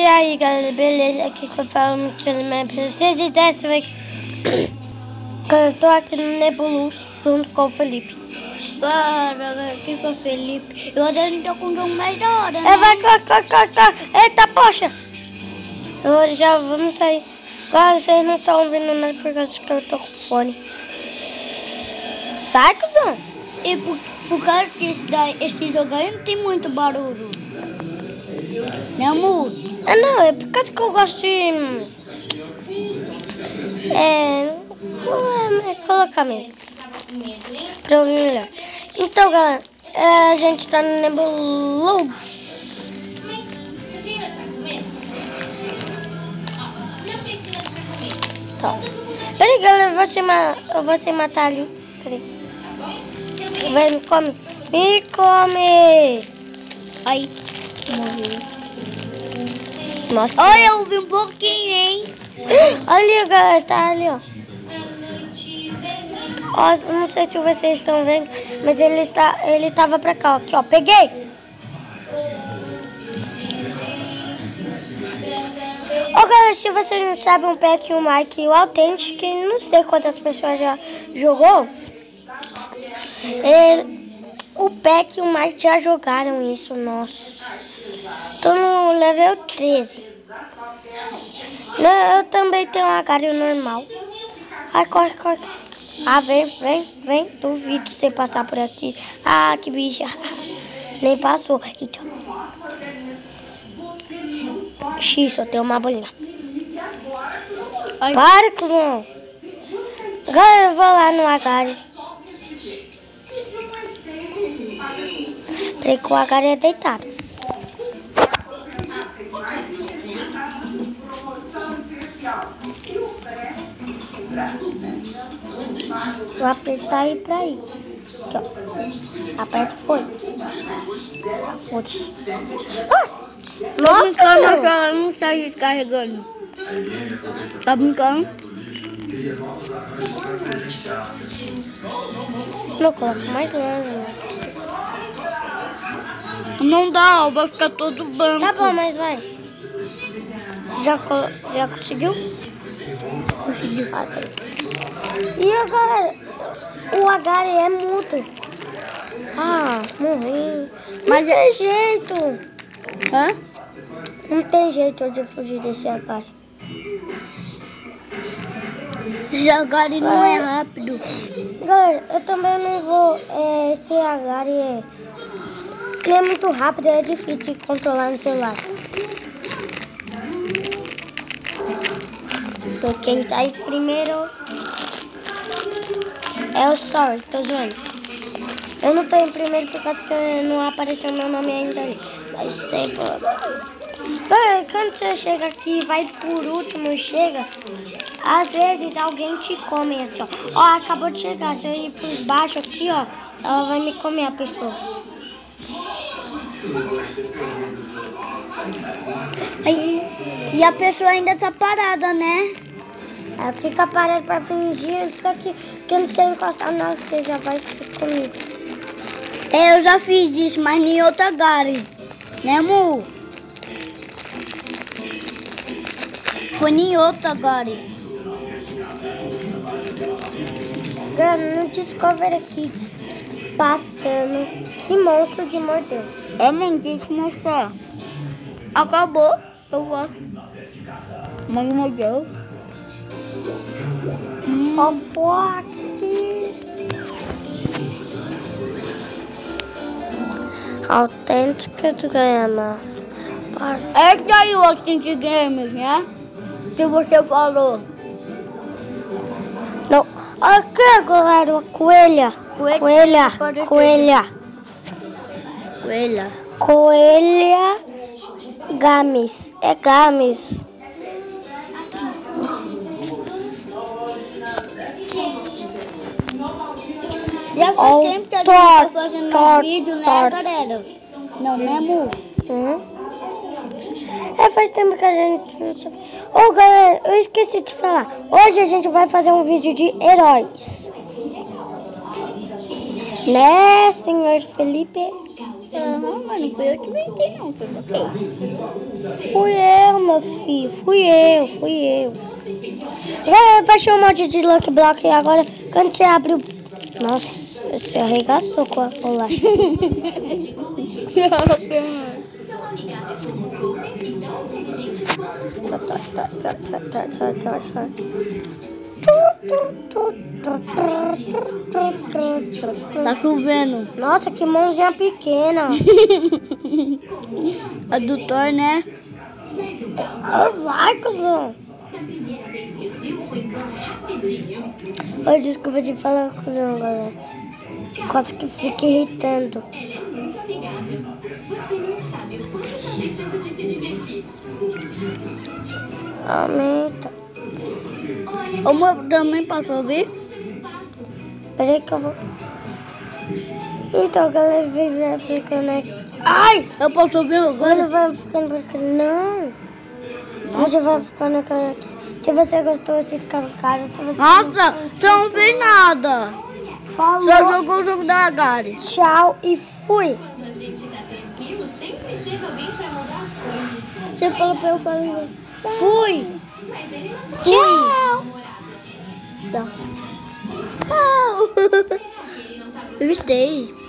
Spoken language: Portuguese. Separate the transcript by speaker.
Speaker 1: E aí galera, beleza? Aqui que eu falo muito bem pra vocês. E dessa vez eu tô aqui no Nebulus junto com o Felipe.
Speaker 2: Bora, aqui com o Felipe. Eu ainda não tô com o jogo mais da hora, né?
Speaker 1: Vai. Eita, poxa! Já vamos sair. Galera, vocês não estão ouvindo nada por causa que eu tô com fone. Sai, cuzão!
Speaker 2: E por causa que esse jogo aí não tem muito barulho. Né, amor?
Speaker 1: Não, é por causa que eu gosto de... colocar mesmo. Pra ouvir melhor. Então, galera, a gente tá no Nebulus. Tá. Peraí, galera, eu vou se matar ali. Peraí. Vai, me come. Me come!
Speaker 2: Aí, morreu.
Speaker 1: Nossa.
Speaker 2: Olha, eu vi um pouquinho, hein?
Speaker 1: Olha, galera, tá ali, ó. Ó, não sei se vocês estão vendo, mas ele tava pra cá, ó. Aqui, ó. Peguei! Ó, galera, se vocês não sabem, um Pack e um Mike, o Authentic, que não sei quantas pessoas já jogou. O Pack e o Mike já jogaram isso, nossa. Tô no level 13. Eu também tenho um agarre normal. Ai, corre. Ah, vem. Duvido você passar por aqui. Ah, que bicha. Nem passou. Então. X, só tem uma bolinha.
Speaker 2: Ai.
Speaker 1: Para, cuzão. Agora eu vou lá no agarre. Peraí que o agarre é deitado. Vou apertar e pra ir. Aqui, ó. Aperta, foi. Foda-se.
Speaker 2: Tô brincando, ela não sai descarregando. Tá brincando?
Speaker 1: Não, coloca mais longe.
Speaker 2: Não dá, vai ficar todo branco.
Speaker 1: Tá bom, mas vai. Já conseguiu?
Speaker 2: Consegui.
Speaker 1: Ah, tá. E agora, o agarre é mudo. Ah, morri. Mas não tem jeito.
Speaker 2: Hã?
Speaker 1: Não tem jeito de fugir desse agarre.
Speaker 2: Esse agarre não é rápido.
Speaker 1: Galera, eu também não vou. Esse agarre ele é muito rápido, é difícil de controlar no celular. Então quem tá aí primeiro é o Sorry, tô zoando. Eu não tô em primeiro por causa que não apareceu meu nome ainda ali. Vai ser, Galera, quando você chega aqui e vai por último, chega, às vezes alguém te come assim, ó. Ó, acabou de chegar, se eu ir por baixo aqui, ó, ela vai me comer a pessoa.
Speaker 2: E a pessoa ainda tá parada, né?
Speaker 1: Ela fica parada pra fingir, só que não sei encostar nela, você já vai ser comigo.
Speaker 2: Eu já fiz isso, mas em outra agarre. Né, amor? Foi em outra agarre.
Speaker 1: Galera, no Discovery Kids passando, que monstro de mordeu.
Speaker 2: Mãe, deixa eu mostrar. Acabou. Eu gosto. Mas mordeu.
Speaker 1: Ó, forte. Autêntica de Gamas.
Speaker 2: É que aí o Authentic Games, né? Que você falou.
Speaker 1: Não. Aqui, galera, a coelha. Coelha Games. É Games.
Speaker 2: Já faz tempo que a gente tá fazendo um vídeo, né, galera? Não, né, amor?
Speaker 1: Faz tempo que a gente... Ô, galera, eu esqueci de falar. Hoje a gente vai fazer um vídeo de heróis. Né, senhor Felipe?
Speaker 2: Mas não foi eu que inventei, não. Foi você.
Speaker 1: Fui eu, meu filho. Fui eu. Baixei um monte de Lucky Block e agora, quando você abre o... Nossa, você arregaçou com a bolacha.
Speaker 2: Tá chovendo.
Speaker 1: Nossa, que mãozinha pequena.
Speaker 2: Adutor, né?
Speaker 1: Vai, cuzão. Oi, desculpa de falar, cuzão, galera. Quase que fica irritando. Aumenta.
Speaker 2: Uma também passou a ver?
Speaker 1: Peraí que eu vou... Então, galera, vai ficando aqui. Ai!
Speaker 2: Eu posso ver
Speaker 1: Agora
Speaker 2: agora?
Speaker 1: vai ficando porque não. Hoje vai ficando aqui. Se você gostou, assista com a cara. Se você
Speaker 2: Nossa, você não fez nada.
Speaker 1: falou,
Speaker 2: Só jogou o jogo da Gary.
Speaker 1: tchau e fui.
Speaker 2: Você falou pra eu falar.
Speaker 1: Fui. Tchau.
Speaker 2: Tchau. Eu gostei.